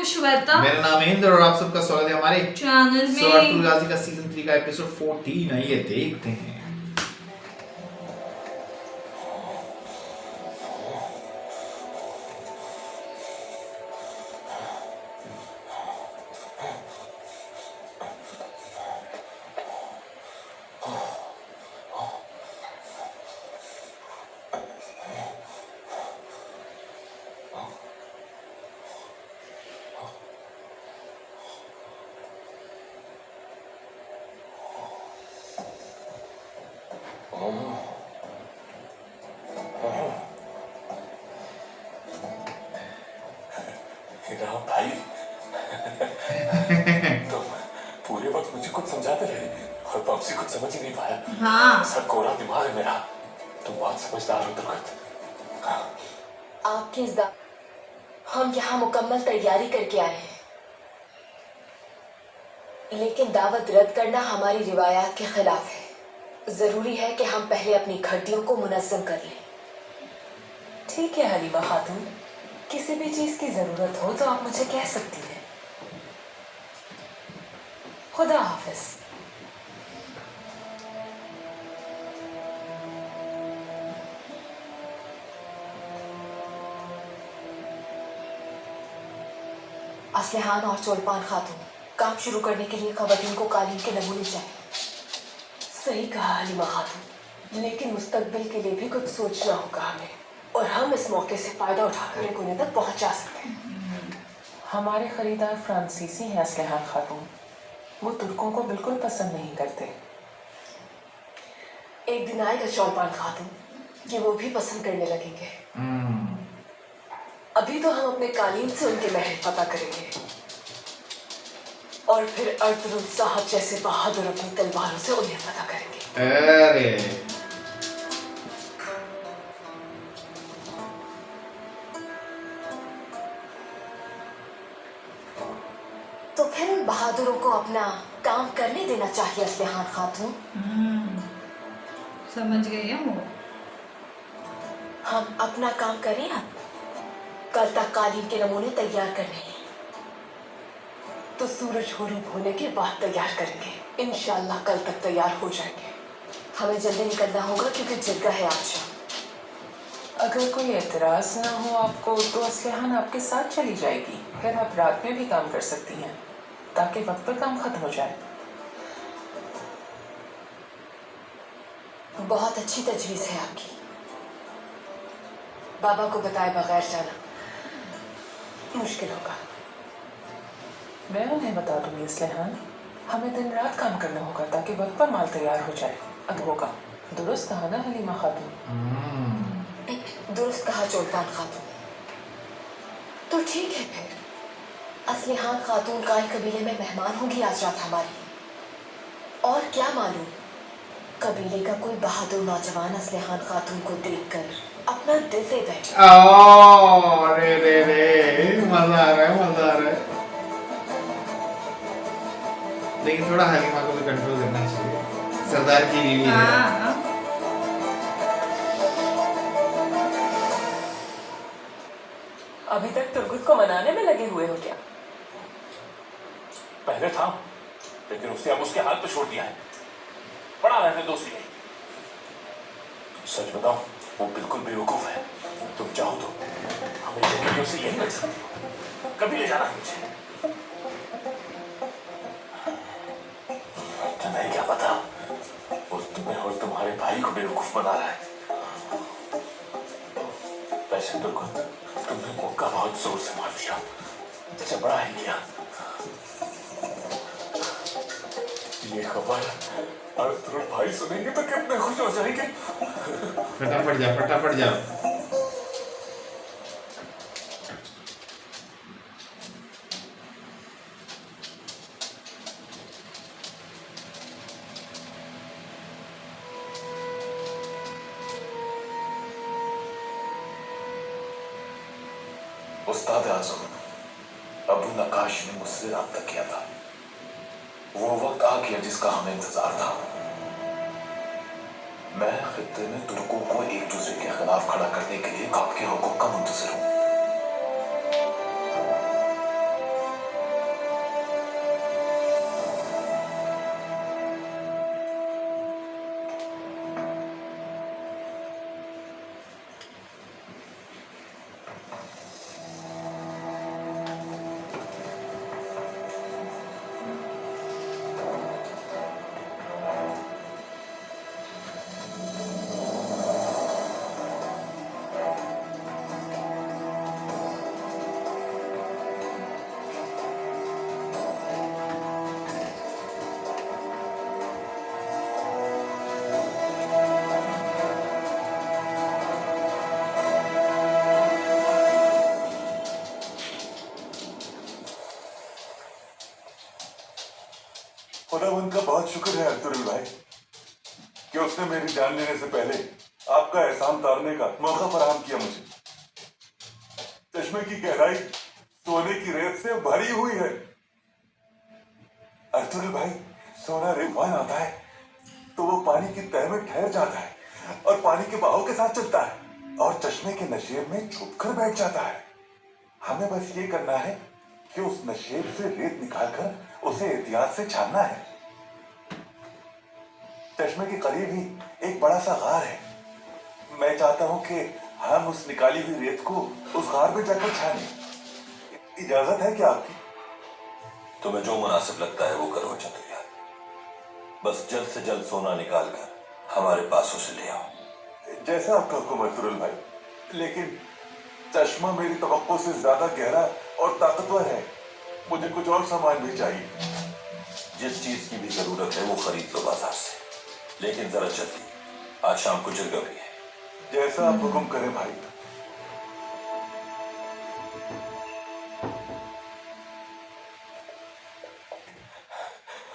हूँ श्वेता। मेरा नाम है इंद्र और आप सबका स्वागत है हमारे चैनल में। अर्तुल गाजी का सीजन 3 का एपिसोड 14। आइए देखते हैं। भाई तुम पूरे वक्त मुझे कुछ समझाते रहे और पॉप्सी कुछ समझ ही नहीं पाया। हाँ। सब कोरा दिमाग है मेरा। तुम बहुत समझदार हो दुर्गत। आपकी हम यहाँ मुकम्मल तैयारी करके आए हैं, लेकिन दावत रद्द करना हमारी रिवायात के खिलाफ है। जरूरी है कि हम पहले अपनी घटियों को मुनज़्ज़म कर लें। ठीक है हलीमा खातून, किसी भी चीज की जरूरत हो तो आप मुझे कह सकती हैं। खुदा हाफिज। असलहान और चोलपान खातून, काम शुरू करने के लिए खवातीन को कालीन के नमूने चाहिए। सही कहा हलीमा खातून, लेकिन मुस्तकबिल के लिए भी कुछ सोचना होगा हमें, और हम इस मौके से फायदा उठाकर उन्हें तक पहुंचा सकते हैं। हमारे खरीदार फ्रांसीसी हैं असलहान खातून, वो तुर्कों को बिल्कुल पसंद नहीं करते। एक दिन आएगा चौलपान खातून कि वो भी पसंद करने लगेंगे। अभी तो हम अपने कालीन से उनके महल पता करेंगे, और फिर अर्तुल साहब जैसे बहादुर अपनी तलवारों से उन्हें पता करेंगे। अरे तो फिर उन बहादुरों को अपना काम करने देना चाहिए असलहान खातून। समझ गई है वो। हम अपना काम करें अब। कल तक कालीन के नमूने तैयार करने हैं, तो सूरज गुरूब होने के बाद तैयार करेंगे। इंशाल्लाह कल तक तैयार हो जाएंगे। हमें जल्दी निकलना होगा क्योंकि जगह है आज। अगर कोई एतराज ना हो आपको तो असलहान आपके साथ चली जाएगी, फिर आप रात में भी काम कर सकती हैं ताकि वक्त पर काम खत्म हो जाए। बहुत अच्छी तजवीज़ है आपकी। बाबा को बताए बगैर जाना मुश्किल होगा। मैं उन्हें बता दूंगी असलहान, हमें दिन रात काम करना होगा ताकि वक्त पर माल तैयार हो जाए। अब होगा। दुरुस्त कहा ना हलीमा खातून? दुरुस्त कहा चोलपान खातून। तो ठीक है फिर। असलहान खातून काई कबीले में मेहमान होगी आज रात हमारी, और क्या मालूम कबीले का कोई बहादुर नौजवान असलहान खातून को देखकर अपना दिल दे बैठे। रे रे रे मजा आ रहा है, मजा आ रहा है। लेकिन थोड़ा हलीमा को भी कंट्रोल करना चाहिए, सरदार की बीवी है। हाँ। अभी तक तुर्गुत को मनाने में लगे हुए हो क्या? पहले था, लेकिन उसने अब उसके हाल पे छोड़ दिया है। पड़ा रहने दो उसे। सच बताओ, वो बिल्कुल बेवकूफ है। तुम चाहो तो हमें जिंदगी से यही रख सकती हो। कभी ले जाना है मुझे। तुम्हें क्या पता, वो तुम्हें और तुम्हारे भाई को बेवकूफ बना रहा है। वैसे दुर्गत, तुमने मौका बहुत जोर से मार दिया, जबड़ा ही किया। ये खबर अर्तुल भाई सुनेंगे तो कितने खुश हो जाएंगे। फटाफट जाओ, फटाफट जाओ। उस्ताद आज़म अबू नकाश ने मुझसे रब्ता किया था। वो वक्त आ गया जिसका हमें इंतजार था। मैं खित्ते में तुर्कों को एक दूसरे के खिलाफ खड़ा करने के लिए आपके हुक्म का मुंतज़िर हूँ। खुदावंद का बहुत शुक्र है अर्तुगरुल भाई कि उसने मेरी जान लेने से पहले आपका एहसान उतारने का मौका फराहम किया मुझे। चश्मे की गहराई सोने की रेत से भरी हुई है। अर्तुगरुल भाई, सोना रिवान आता है तो वो पानी की तह में ठहर जाता है और पानी के बहाव के साथ चलता है और चश्मे के नशेब में छुपकर बैठ जाता है। हमें बस ये करना है कि उस नशेब से रेत निकालकर उसे एहतियात से छानना है। चश्मे के करीब ही एक बड़ा सा गार है। मैं चाहता हूं कि हम उस निकाली हुई रेत को उस गार में जाकर छाने। इजाजत है क्या आपकी? तुम्हें जो मुनासिब लगता है वो करो चतुर्या। बस जल्द से जल्द सोना निकाल कर हमारे पास उसे ले आओ। जैसा आपका हुक्म अर्तुगरुल भाई, लेकिन चश्मा मेरी तवक्को से ज्यादा गहरा और ताकतवर है। मुझे कुछ और सामान भी चाहिए। जिस चीज की भी जरूरत है वो खरीद लो बाजार से, लेकिन जरा जल्दी, आज शाम को जिरगा भी है। जैसा आप हुक्म करें भाई।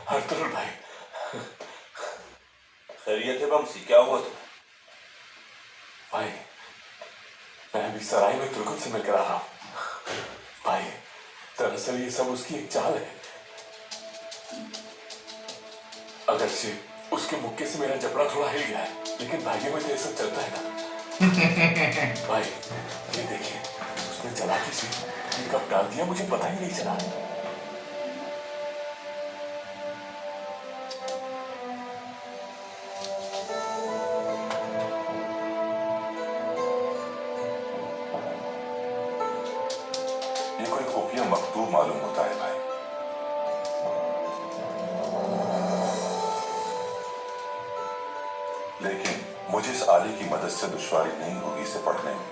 अर्तुगरुल भाई, खैरियत है बमसी, क्या हुआ तुम्हें? भाई मैं अभी सराय में तुर्गुत से मिलकर आ रहा हूं। भाई दरअसल ये सब उसकी एक चाल है। अगरचे उसके मुक्के से मेरा जबड़ा थोड़ा हिल गया है, लेकिन भाग्य में तो सब चलता है ना। भाई ये देखिए, उसने चालाकी से ये कब डाल दिया मुझे पता ही नहीं चला। ये कोई खुफिया मकतूब मालूम होता है भाई। लेकिन मुझे इस आले की मदद से दुश्वारी नहीं होगी इसे पढ़ने में।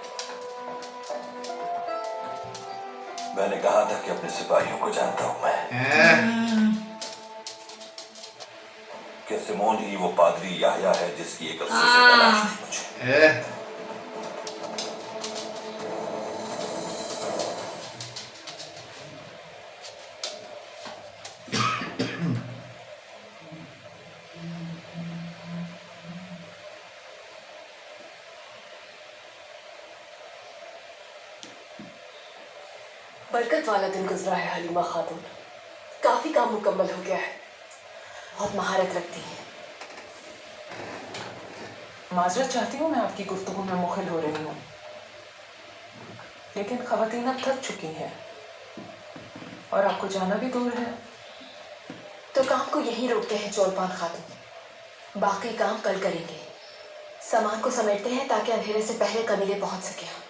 मैंने कहा था कि अपने सिपाहियों को जानता हूं मैं, कि सिमोन ही वो पादरी याह्या है जिसकी एक अरसे से तलाश थी मुझे। बरकत वाला दिन गुजरा है हलीमा खातून। काफी काम मुकम्मल हो गया है। बहुत महारत रखती है। माजरत चाहती हूँ, मैं आपकी गुफ्तगू में मुखिल हो रही हूँ, लेकिन खवातीन अब थक चुकी हैं और आपको जाना भी दूर है। तो काम को यहीं रोकते हैं चोलपान खातून। बाकी काम कल करेंगे। सामान को समेटते हैं ताकि अंधेरे से पहले कबीले पहुंच सके।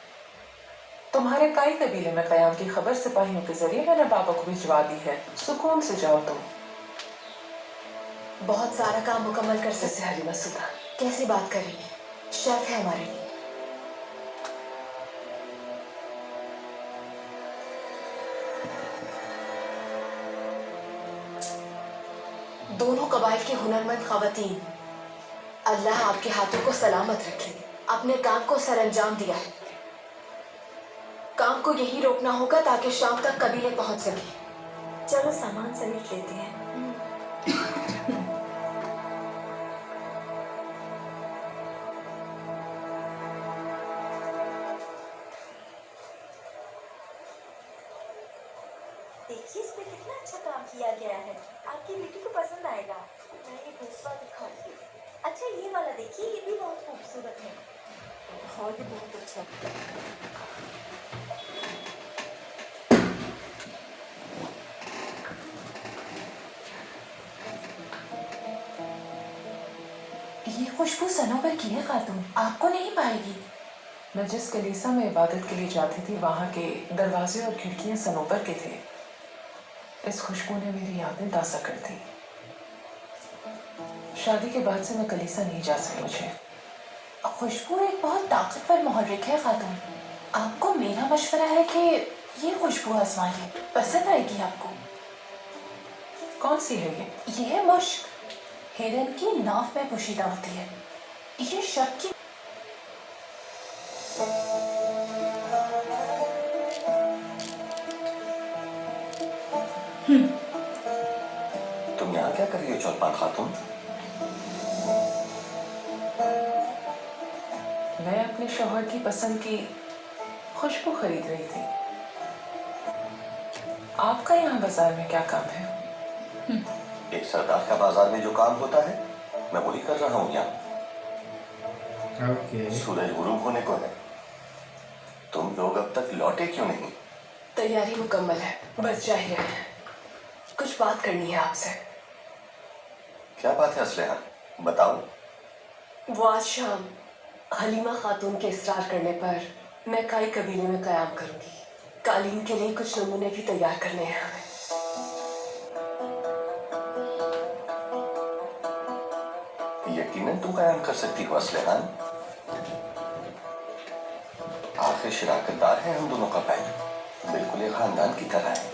तुम्हारे काई कबीले में कयाम की खबर सिपाहियों के जरिए मैंने बाबा को भिजवा दी है। सुकून से जाओ तुम। बहुत सारा काम मुकम्मल कर जैसे सकते। हलीमा सुल्तान, कैसी बात कर रही है? शर्फ है हमारे लिए। दोनों कबाइल की हुनरमंद खवातीन, अल्लाह आपके हाथों को सलामत रखे। अपने काम को सरअंजाम दिया है। काम को यही रोकना होगा ताकि शाम तक कबीले पहुंच सके। चलो सामान समेट लेते हैं। देखिए इसमें कितना अच्छा काम किया गया है। आपकी बेटी को पसंद आएगा। मैं ये दूसरा दिखाऊंगी। अच्छा ये वाला देखिए, ये भी बहुत खूबसूरत है। हाँ ये बहुत अच्छा। ये खुशबू सनोवर की है खातून, आपको नहीं पाएगी। मैं जिस कलीसा में इबादत के लिए जाती थी वहाँ के दरवाजे और खिड़कियाँ सनोबर के थे। इस खुशबू ने मेरी यादें ताज़ा कर दी। शादी के बाद से मैं कलीसा नहीं जा सकी। मुझे खुशबू एक बहुत ताकतवर मुहर्रिक है खातून। आपको मेरा मशवरा है कि ये खुशबू आजमाइए, पसंद आएगी आपको। कौन सी है ये? ये है मुश्क, हिरन की नाफ में पोशीदा होती है। ये शब की तुम यहाँ क्या कर रही हो चौलपान खातून? मैं अपने शौहर की पसंद की खुशबू खरीद रही थी। आपका यहाँ बाजार में क्या काम है? एक सरदार का बाजार में जो काम होता है मैं वही कर रहा हूँ यहाँ। ओके। सूरज गुरूब होने को है, तुम लोग अब तक लौटे क्यों नहीं? तैयारी मुकम्मल है, बस जा ही रहे हैं। कुछ बात करनी है आपसे। क्या बात है असलेहा, बताओ। वो आज शाम हलीमा खातून के इसरार करने पर मैं काई कबीले में कयाम करूंगी। कालीन के लिए कुछ नमूने भी तैयार करने हैं हमें। यकीनन तुम कयाम कर सकती हो असलेहा। आखिर शिराकतदार है हम दोनों का भाई, बिल्कुल एक खानदान की तरह है।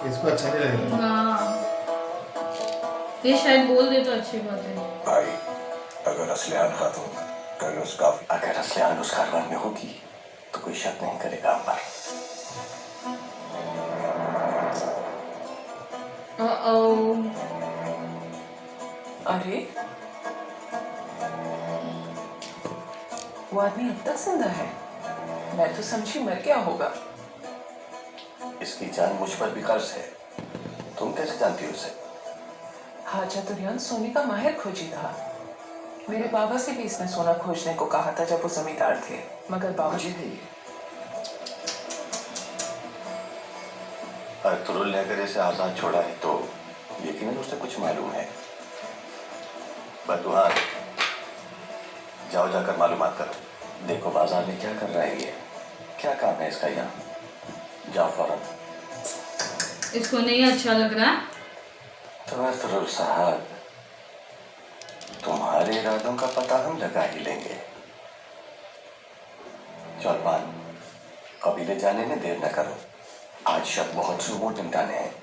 इसको अच्छा नहीं लगेगा। हाँ, ये शायद बोल दे तो अच्छी बात है। भाई अगर असलियान खातून कल उसका अगर असलियान उस कारवान में होगी तो कोई शक नहीं करेगा हम पर। अरे वो आदमी अब तक जिंदा है? मैं तो समझी मर गया होगा। इसकी जान मुझ पर भी कर्ज है, तुम कैसे जानती हो उसे? हाजा तुरियान सोने का माहिर खोजी था। मेरे बाबा से भी इसने सोना खोजने को कहा था जब वो जमींदार थे, मगर बाबूजी मुझे भी अर्तुरुल ने अगर इसे आजाद छोड़ा है तो यकीनन उसे कुछ मालूम है। बदुआन, जाओ जाकर मालूमात करो, देखो बाजार में क्या कर रहा है ये, क्या काम है इसका यहाँ। जाओ फौरन। इसको नहीं अच्छा लग रहा। तो अर्तुरुल साहब, तुम्हारे इरादों का पता हम लगा ही लेंगे। चौलपान, कबीले जाने में देर न करो, आज शब बहुत से वोट निपटाने हैं।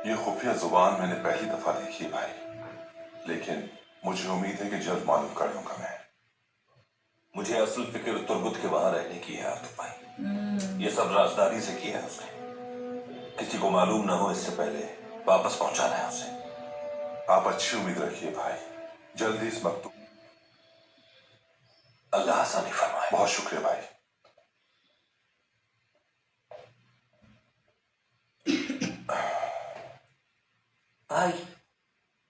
ये खुफिया जुबान मैंने पहली दफा देखी है भाई, लेकिन मुझे उम्मीद है कि जल्द मालूम कर लूंगा मैं। मुझे असल फिक्र तुर्गुत के वहां रहने की है आतिफ भाई। ये सब राजदारी से किया है उसने, किसी को मालूम ना हो इससे पहले वापस पहुंचाना है उसे। आप अच्छी उम्मीद रखिए भाई, जल्दी इस मकतूब। अल्लाह आसानी फरमाए। बहुत शुक्रिया भाई। भाई,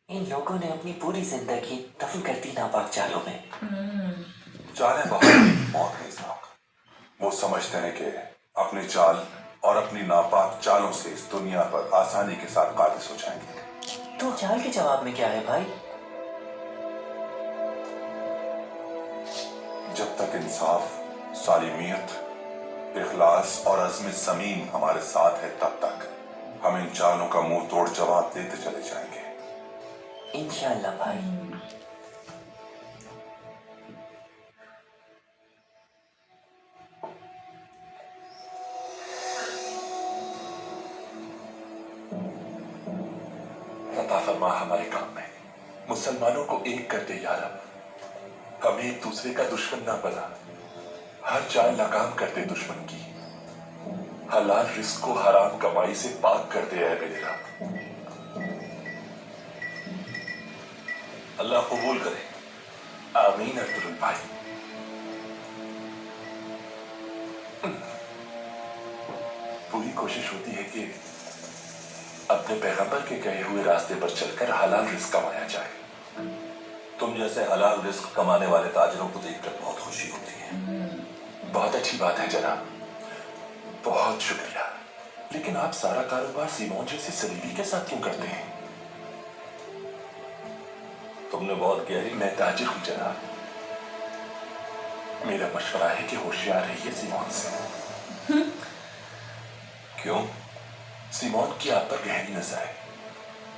इन लोगों ने अपनी पूरी जिंदगी दफन कर दी नापाक चालों में। चालें बहुत मौत है इस्लाम। वो समझते हैं कि अपनी चाल और अपनी नापाक चालों से इस दुनिया पर आसानी के साथ काबिज हो जाएंगे। तो चाल के जवाब में क्या है भाई? जब तक इंसाफ, सालिमियत, इखलास और अज़्म समीम हमारे साथ है तब तक हम इन चालों का मुंह तोड़ जवाब देते चले जाएंगे। इंशाअल्लाह भाई। अता फरमा हमारे काम में मुसलमानों को एक कर दे या रब। हम एक दूसरे का दुश्मन ना बना, हर चाल नाकाम कर दे दुश्मन की। हलाल रिस्क को हराम कमाई से पाक कर दे ऐ मेरे रब। अल्लाह कबूल करे। आमीन अर्तुरुल भाई। पूरी कोशिश होती है कि अपने पैगंबर के कहे हुए रास्ते पर चलकर हलाल रिस्क कमाया जाए। तुम जैसे हलाल रिस्क कमाने वाले ताजरों को देखकर बहुत खुशी होती है। बहुत अच्छी बात है जनाब, बहुत शुक्रिया। लेकिन आप सारा कारोबार सीमोन जैसी सलीली के साथ क्यों करते हैं? तुमने बहुत गहरी मैं ताजिर हूं जनाब। मेरा मशवरा है कि होशियार रहिए सीमोन से। क्यों? सीमोन की आप पर गहरी नजर है।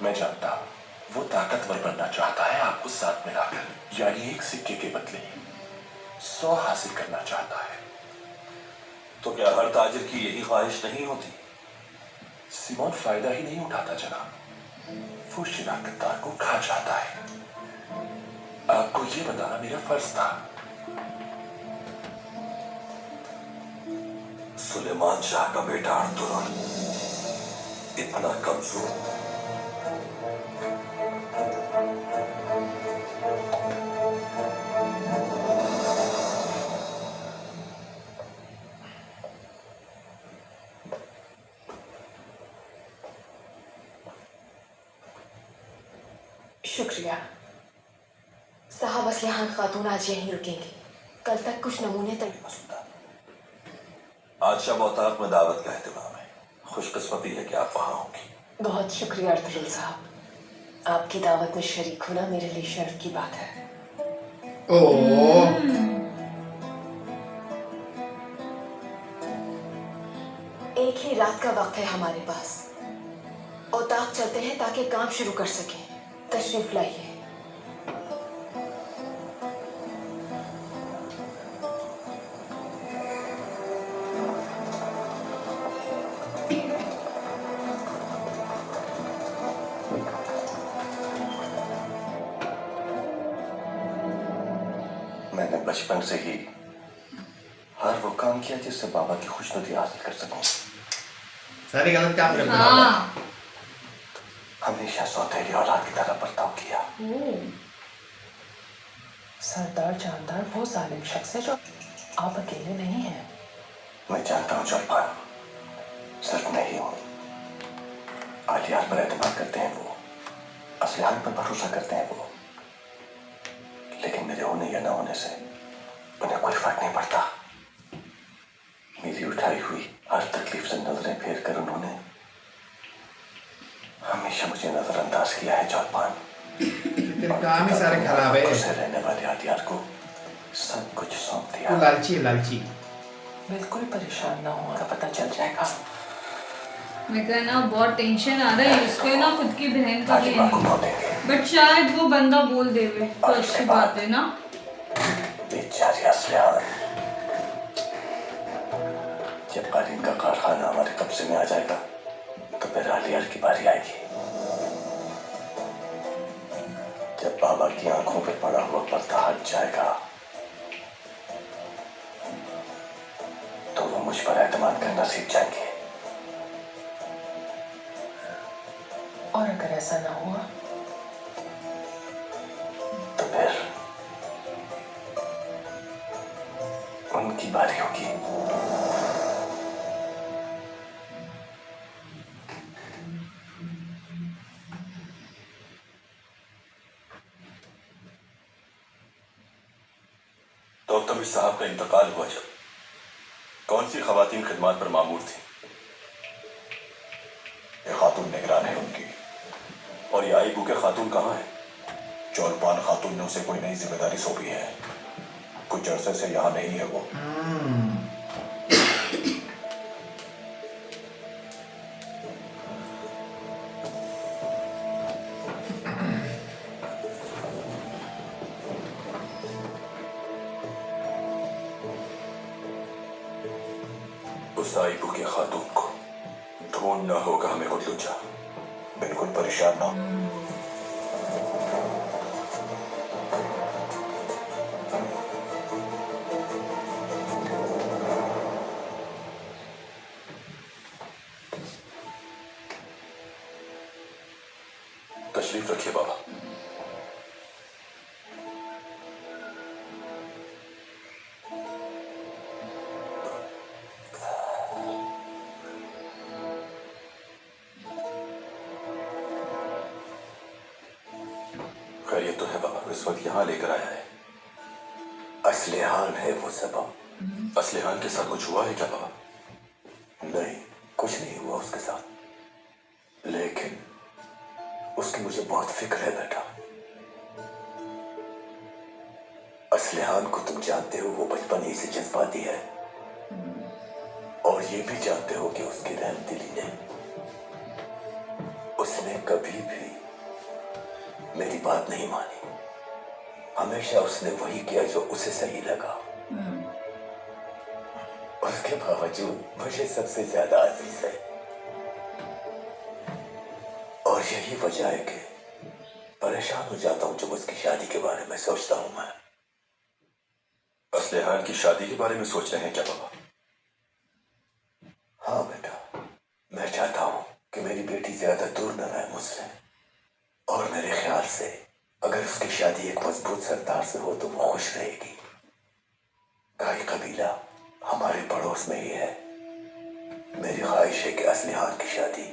मैं जानता हूं वो ताकतवर बनना चाहता है, आपको साथ मिलाकर, यानी एक सिक्के के बदले 100 हासिल करना चाहता है। तो क्या हर ताजिर की यही ख्वाहिश नहीं होती? सीमोन फायदा ही नहीं उठाता जनाब, वो शिराकतदार को खा जाता है। आपको ये बताना मेरा फर्ज था। सुलेमान शाह का बेटा अर्तुगरुल इतना कमजोर, शुक्रिया साहब। असलिहान खातून आज यहीं रुकेंगी, कल तक कुछ नमूने तैयार। आज शब औताक में दावत का एहतमाम है। खुशकिस्मती है कि आप वहां होंगी। बहुत शुक्रिया अर्तुगरुल साहब, आपकी दावत में शरीक होना मेरे लिए शर्फ की बात है। ओह एक ही रात का वक्त है हमारे पास। औताक चलते हैं ताकि काम शुरू कर सकें। तशरीफ लाइए। मैंने बचपन से ही हर वो काम किया जिससे बाबा की खुशनुदी हासिल कर सकूं। सारी गलत काम करते हैं। हाँ। हमेशा सौतेली औलाद की तरह बर्ताव किया। सरदार जानदार वो जालिम शख्स है जो आप अकेले नहीं हैं। मैं जानता हूँ चौपाल, सिर्फ मैं ही हूँ। आलियार पर एतमाद करते हैं वो, असलिहान पर भरोसा करते हैं वो, लेकिन मेरे होने या न होने से उन्हें कोई फर्क नहीं पड़ता। मेरी उठाई हुई हर तकलीफ से नजरें फेर कर उन्होंने हमेशा मुझे नजरअंदाज किया है चौपाल। तेरे काम ही सारे खराब है। से रहने वाले आलियार को सब कुछ सौंप दिया। वो लालची है, लालची। बिल्कुल परेशान ना हो, पता चल जाएगा। मैं कहना बहुत टेंशन आ रहा है इसके ना, खुद की बहन का भी हालिमा को नहीं, खो देंगे। बट शायद वो बंदा बोल देवे तो अच्छी बात है ना। बेचारी असलिहान, जब कालीन का कारखाना हमारे कब्जे में आ जाएगा तो फिर आलियार की बारी आएगी। जब बाबा की आंखों पे पड़ा हुआ पर्दा हट जाएगा तो वो मुझ पर एतमाद करना सीख जाएंगे। और अगर ऐसा ना हुआ तो फिर उनकी बारी होगी। तो अब तमिज साहब का इंतकाल हुआ जब कौन सी खवातीन खिदमत पर मामूर थी? ये खातून निगरान है उनकी। और ये आई बुके खातून कहाँ है? चौलपान खातून ने उसे कोई नई जिम्मेदारी सौंपी है। कुछ अरसे से यहाँ नहीं है वो। उस आई बुके खातून को ढूंढना होगा हमें गुल्लूचा। बिल्कुल परेशान ना। तशरीफ रखिए बाबा। खैरियत तो है बाबा, इस वक्त यहाँ लेकर आया है। असलिहान है वो सबब। असलिहान के साथ कुछ हुआ है क्या बाबा? नहीं, कुछ नहीं हुआ उसे। बहुत फिक्र है बेटा। असलिहान को तुम जानते हो, वो बचपन ही से जज्बाती है, और ये भी जानते हो कि उसकी रहमदिली ने, उसने कभी भी मेरी बात नहीं मानी। हमेशा उसने वही किया जो उसे सही लगा। उसके बावजूद मुझे सबसे ज्यादा अजीज है, और यही वजह है कि परेशान हो जाता हूं जब उसकी शादी के बारे में सोचता हूं। मैं असलिहान की शादी के बारे में सोच रहे हैं क्या बाबा? हाँ बेटा, मैं चाहता हूं कि मेरी बेटी ज्यादा दूर न रहे मुझसे, और मेरे ख्याल से अगर उसकी शादी एक मजबूत सरदार से हो तो वो खुश रहेगी। काई कबीला हमारे पड़ोस में ही है। मेरी ख्वाहिश है कि असलिहान की शादी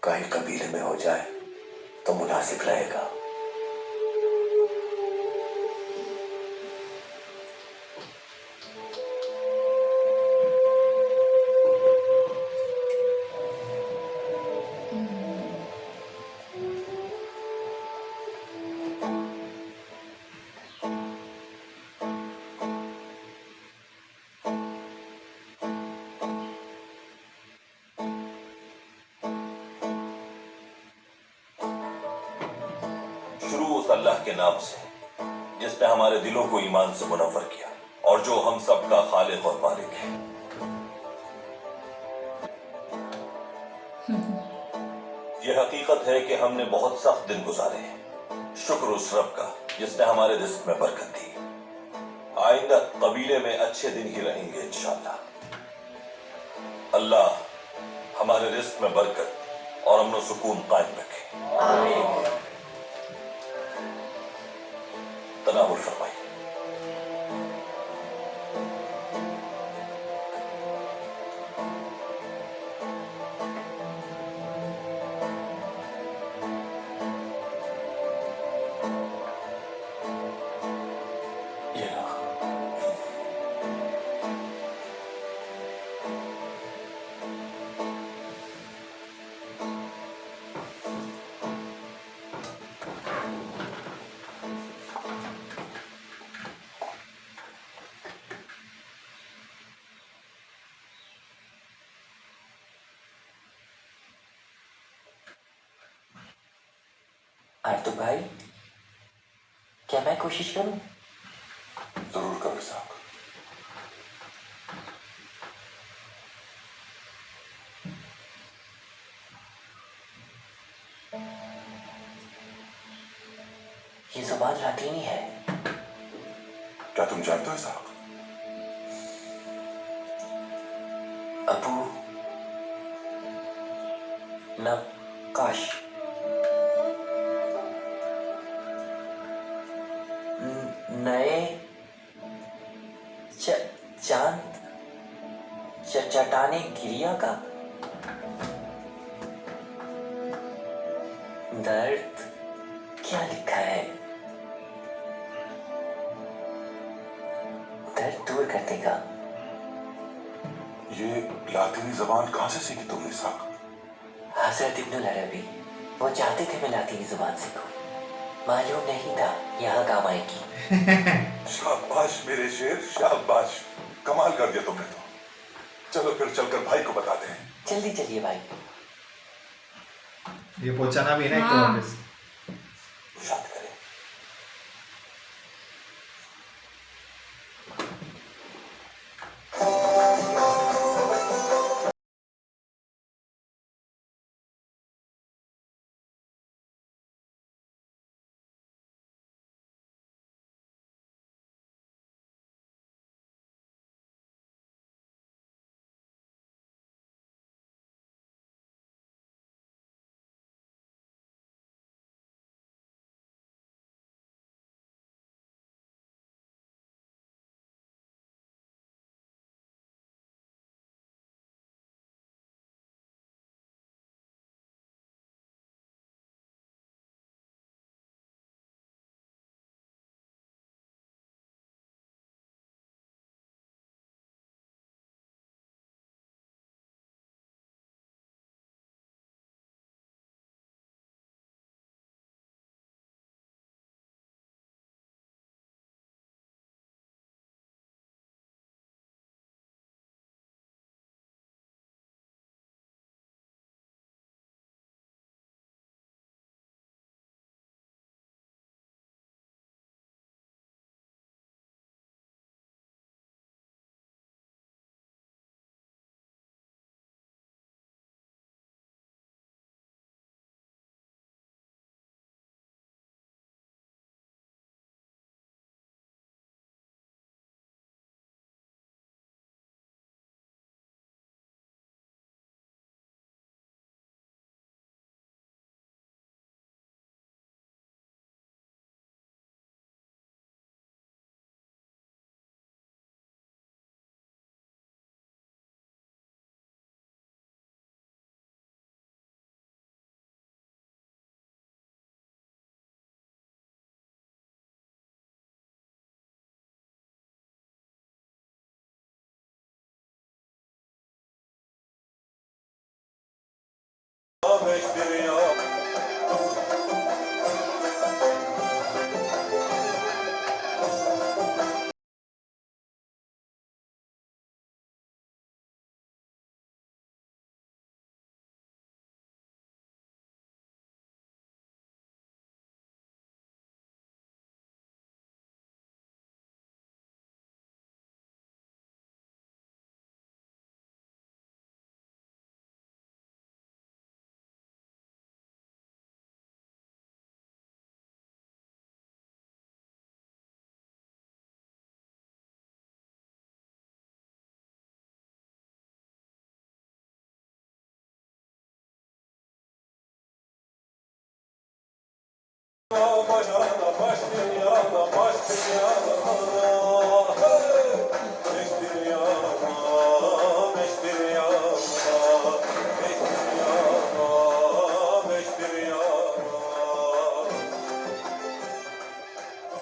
काई कबीले में हो जाए तो मुनासिब रहेगा। शुरू उस अल्लाह के नाम से जिसने हमारे दिलों को ईमान से मुनव्वर किया, और जो हम सब का खालिक और मालिक है। यह हकीकत है कि हमने बहुत सख्त दिन गुजारे हैं। शुक्र उस रब का जिसने हमारे रिस्क में बरकत दी। आइंदा कबीले में अच्छे दिन ही रहेंगे इंशाअल्लाह। अल्लाह हमारे रिस्क में बरकत और अमन सुकून कायम रखे। आमीन। तनावुल फरमाइए। ये लो। आरतू भाई, क्या मैं कोशिश करूं? जरूर करो साहब। ये जुबान लातीनी है। क्या तुम जानते हो साहब? अबू नक्काश। नए चांद चटाने गिरिया का दर्द क्या लिखा है? दर्द दूर कर देगा। ये लातीनी जबान कहां से सीखी तुमने साहब? हजरत इब्नुल अरबी, वो चाहते थे मैं लातीनी जुबान सीखूं, मालूम नहीं था यहाँ काम आएगी। शाबाश मेरे शेर, शाबाश, कमाल कर दिया तुमने तो। चलो फिर चलकर भाई को बताते हैं। जल्दी चलिए भाई। ये पहुंचाना भी है ना एक तो हाँ। वापस। शांत कर।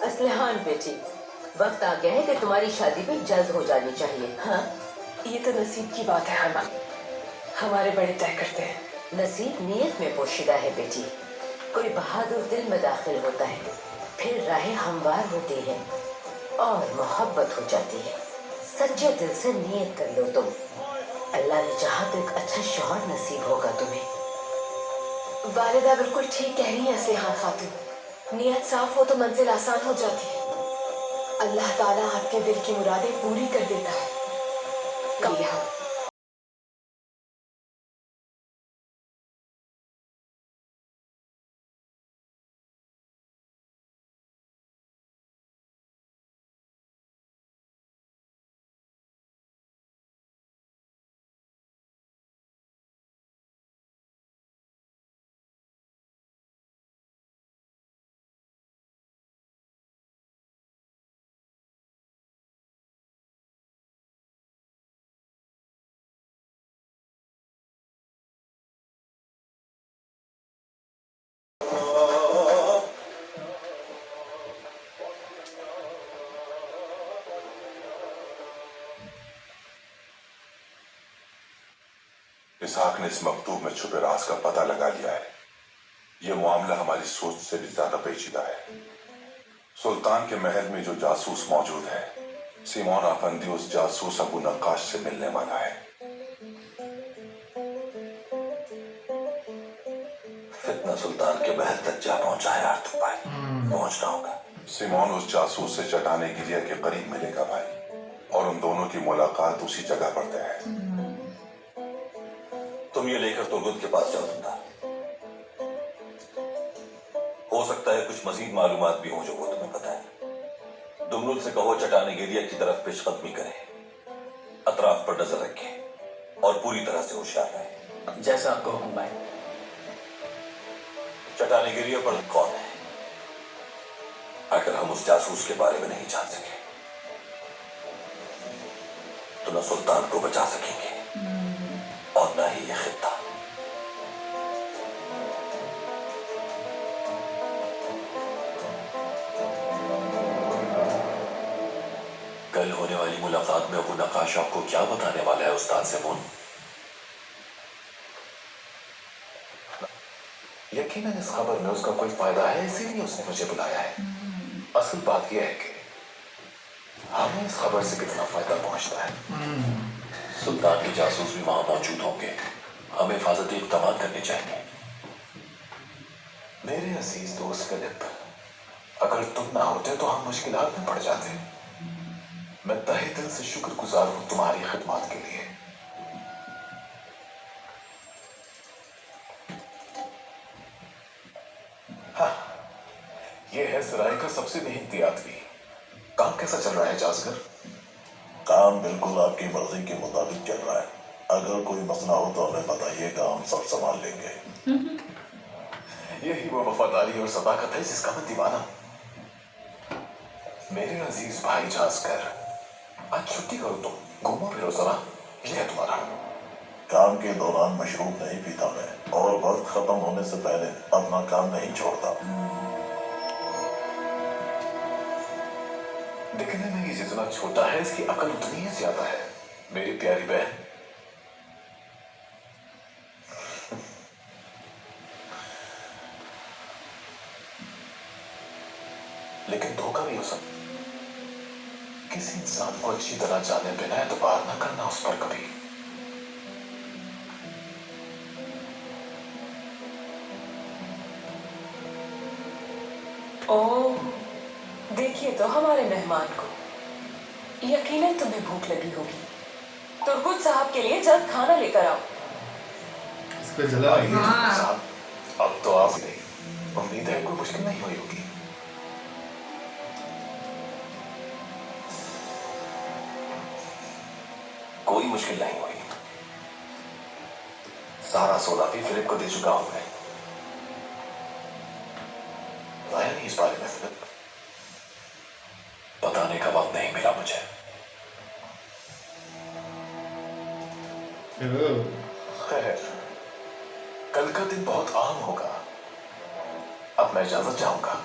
असलहान बेटी, वक्त आ गया है कि तुम्हारी शादी भी जल्द हो जानी चाहिए। हाँ, ये तो नसीब की बात है हमा, हमारे बड़े तय करते हैं। नसीब नीयत में पोशीदा है बेटी। कोई बहादुर दिल में दाखिल होता है, फिर राहें हमवार होती हैं और मोहब्बत हो जाती है। सच्चे दिल से नीयत कर लो तुम, अल्लाह ने चाहा तो एक अच्छा शौहर नसीब होगा तुम्हें। वालिदा बिल्कुल ठीक कह रही है असलिहान खातून। नियत साफ हो तो मंजिल आसान हो जाती है। अल्लाह ताला आपके दिल की मुरादें पूरी कर देता है। कभी हम इसहाक ने इस मकतूब में छुपे राज का पता लगा लिया है। यह मामला हमारी सोच से भी ज्यादा पेचीदा है। सुल्तान के महल में जो जासूस मौजूद है, सिमोन आफंदी उस जासूस अबू नक्काश से मिलने वाला है। फितना सुल्तान के महल तक जा पहुंचा है आर्तुक भाई, पहुंचना होगा। सिमोन उस जासूस से चटाने गिरिया के करीब मिलेगा भाई, और उन दोनों की मुलाकात उसी जगह पर तय है। तुम ये लेकर तुर्गुत के पास जाओ तुमदा। हो सकता है कुछ मजीद मालूमात भी हो जो वो तुम्हें पता है। दुमरुल से कहो चटाने गिरिया की तरफ पेशकदमी करे, अतराफ पर नजर रखे और पूरी तरह से होशियार रहे। जैसा आपको हुक्म भाई। चटाने गिरिया पर कौन है? अगर हम उस जासूस के बारे में नहीं जान सके तो न सुल्तान को बचा सकेंगे और न ही यह खित्ता। कल होने वाली मुलाकात में अबू नक्काश आपको क्या बताने वाला है उस्ताद सिमोन? यकीनन इस खबर में उसका कोई फायदा है, इसीलिए उसने मुझे बुलाया है। असल बात यह है कि हमें इस खबर से कितना फायदा पहुंचता है। सुल्तान के जासूस भी वहां मौजूद होंगे, हमें हिफाजती इक़दाम करने चाहिए। मेरे अजीज दोस्त फिलिप, अगर तुम ना होते तो हम मुश्किलात में पड़ जाते। मैं तहे दिल से शुक्रगुजार हूं तुम्हारी खिदमत के लिए। हाँ, ये है सराय का सबसे मेहनती आदमी। काम कैसा चल रहा है जासगर? काम बिल्कुल आपकी मर्जी के मुताबिक चल रहा है। अगर कोई मसला हो तो हमें बताइएगा, हम सब संभाल लेंगे। यही वो वफादारी और सदाकत है जिसका मैं दीवाना हूं। मेरे अजीज भाई जासकर, आज छुट्टी करो, तुम घूमो फिरो जरा। ये है तुम्हारा। काम के दौरान मशरूब नहीं पीता मैं, और वक्त खत्म होने से पहले अपना काम नहीं छोड़ता। दिखने में ये जितना छोटा है, इसकी अकल उतनी ही ज्यादा है मेरी प्यारी बहन। लेकिन धोखा भी हो सकता। किसी इंसान को अच्छी तरह जाने बिना एतबार न करना उस पर कभी। ओह, देखिए तो हमारे मेहमान को। यकीनन तुम्हें भूख लगी होगी। तुर्गुत साहब के लिए जल्द खाना लेकर आओ। इस पे जला आइए हुआ है। डॉक्टर साहब, अब तो आप नहीं। उम्मीद है कोई मुश्किल नहीं हुई होगी। कोई मुश्किल नहीं हुई। सारा सौदा भी फिलिप को दे चुका हूं मैं। बताया नहीं इस बारे में फिर बताने का वक्त नहीं मिला मुझे। ओह, खैर, कल का दिन बहुत आम होगा। अब मैं इजाजत चाहूंगा।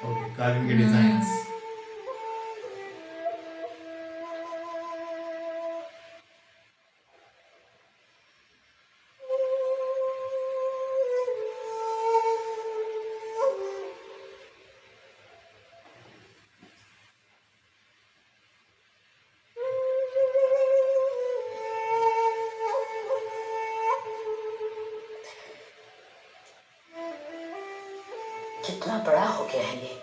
ओके, कालीन के डिजाइन्स। कितना बड़ा हो गया है ये।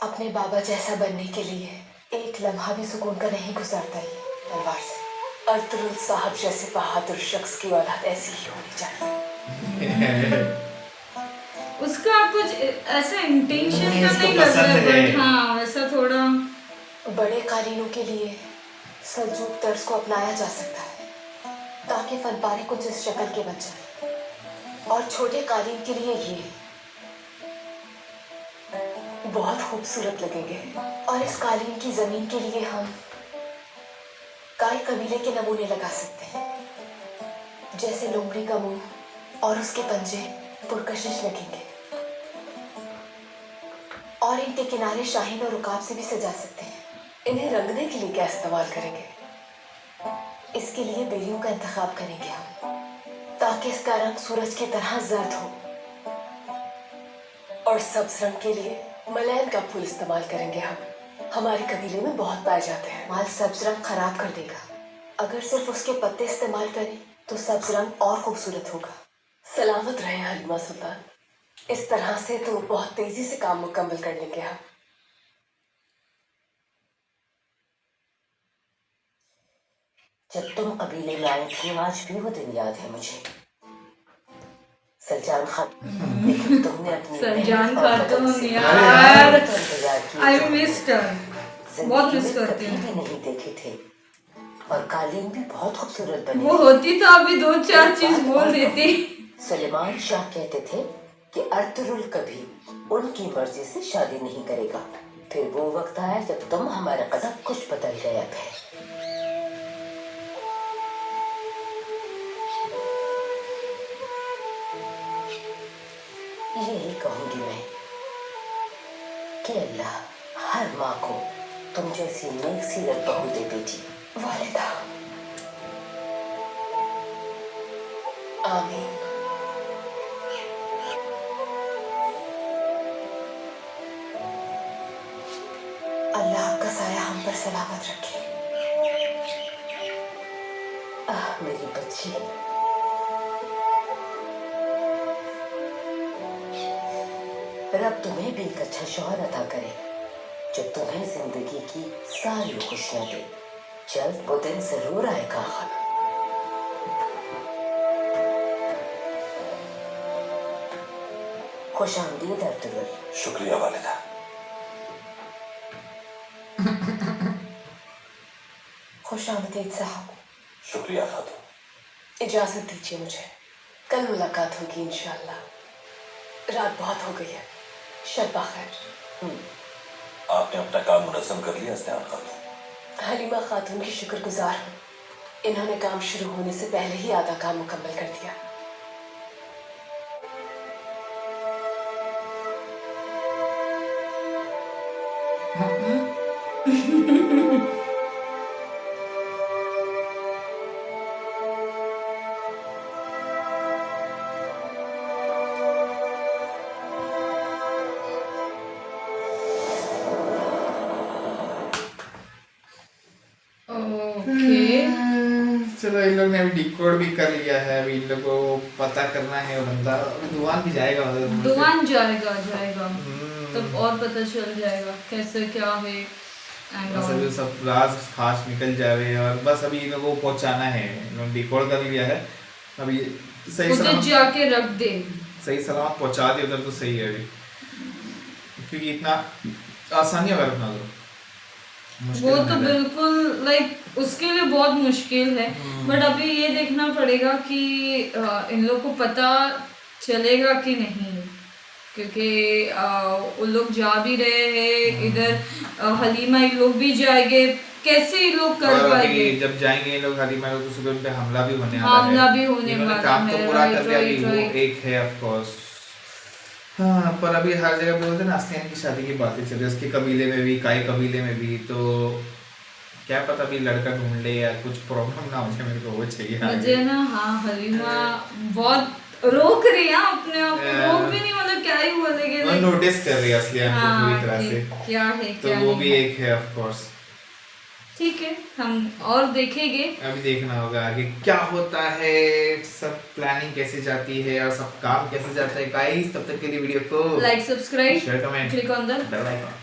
अपने बाबा जैसा बनने के लिए एक लम्हा भी सुकून का नहीं गुजारता ये तलवार से। अर्तुगरुल साहब जैसे बहादुर शख्स की औलाद ऐसी ही होनी चाहिए। उसका कुछ ऐसा इंटेंशन नहीं, का उसको नहीं लग रहा पसंद है, है। बट हाँ वैसा थोड़ा बड़े कालीनों के लिए सल्जूक तर्ज को अपनाया जा सकता है ताकि फनपारे कुछ इस शक्ल के बन जाए, और छोटे कालीन के लिए ये बहुत खूबसूरत लगेंगे। और इस कालीन की जमीन के लिए हम गाय कबीले के नमूने लगा सकते हैं, जैसे लोमड़ी का मुंह और उसके पंजे पुरकशिश लगेंगे, और इनके किनारे शाहीन और रुकाब से भी सजा सकते हैं। इन्हें रंगने के लिए क्या इस्तेमाल करेंगे? इसके लिए बेलियों का इंतखाब करेंगे हम, ताकि इसका रंग सूरज की तरह जर्द हो। और सब्ज रंग के लिए मलैन का फूल इस्तेमाल करेंगे हम। हमारे कबीले में बहुत पाए जाते हैं। माल सब्ज रंग खराब कर देगा। अगर सिर्फ उसके पत्ते इस्तेमाल करें तो सब्ज रंग और खूबसूरत होगा। सलामत रहे हलीमा सुल्तान। इस तरह से तो बहुत तेजी से काम मुकम्मल कर लेंगे हम। जब तुम कबीले में आई थी आज भी वो दिन याद है मुझे। सलजान खान, लेकिन तुमने अपनी सलजान मेहनत और खातून मदद से यार, तो इंतजार किए आई थे। मिस्ड हर, बहुत जिंदगी मिस में करती कभी हूँ। भी नहीं देखे थे, और कालीन भी बहुत खूबसूरत बने वो थे। होती तो अभी दो चार चीज बोल देती। सुलेमान शाह कहते थे कि अर्तुगरुल कभी उनकी मर्जी से शादी नहीं करेगा। फिर वो वक्त आया जब तुम हमारा कदम कुछ बदल गया है। यही कहूंगी मैं कि अल्लाह हर माँ को तुम जैसी नेक सीरत बहू दे बेटी। वालिदा, आमीन। अल्लाह आपका साया हम पर सलामत रखे। मेरी बच्ची, रब तुम्हें भी एक अच्छा शौहर अता करे जो तुम्हें जिंदगी की सारी खुशियां दे। जल्द वो दिन जरूर आएगा। खुश आमदीद अर्तुगरुल। शुक्रिया वालिदा। खुश आमदीद साहब। शुक्रिया खातून। इजाजत दीजिए मुझे, कल मुलाकात होगी इंशाल्लाह। रात बहुत हो गई है, शब खैर। आपने अपना काम मुनज़्ज़म कर लिया इस्तेहान खातून? हलीमा खातून की शुक्रगुजार हूँ। इन्होंने काम शुरू होने से पहले ही आधा काम मुकम्मल कर दिया। ओके, चलो इन लोग ने अभी डिकोड भी कर लिया है, अभी इन लोग को पता करना है वो बंदा, अभी दुकान भी जाएगा उधर से। दुकान जाएगा तब और पता चल जाएगा कैसे क्या है एंड बस अभी सब राज फास्ट निकल जाए और बस अभी इन लोगों को पहुंचाना है, इन्होंने डिकोड कर लिया है, अभी सही उधर सलामत जाके रख दे। सही सलामत पहुंचा दे उधर तो सही है अभी, क्योंकि इतना आसानी अगर अपना तो वो तो बिल्कुल लाइक उसके लिए बहुत मुश्किल है, बट अभी ये देखना पड़ेगा कि इन लोग को पता चलेगा कि नहीं, क्योंकि वो लोग जा भी रहे हैं इधर, हलीमा ये लोग भी जाएंगे, कैसे ये लोग कर पाएंगे? जब जाएंगे ये लोग हलीमा लोग तो सुबह उन पे हमला भी होने वाला है, काम तो पूरा कर लिया, राइट, वो एक है ऑफ कोर्स। हाँ, पर अभी हर जगह बोलते हैं ना आस्तियान की शादी की बातें चल रही है, उसके कबीले में भी, काई कबीले में भी, तो क्या पता अभी लड़का ढूंढ ले या कुछ प्रॉब्लम ना हो जाए, मेरे को वो चाहिए मुझे ना। हाँ, हलीमा बहुत रोक रही है अपने आप को, रोक भी नहीं, मतलब क्या ही बोलेंगे, वो नोटिस कर रही है आस्तियान को पूरी तरह से, क्या है तो क्या वो नहीं। भी एक है ऑफ कोर्स। ठीक है, हम और देखेंगे, अभी देखना होगा आगे क्या होता है, सब प्लानिंग कैसे जाती है और सब काम कैसे जाता है गाइस। तब तक के लिए वीडियो को like, subscribe, share, comment, click on the bell icon.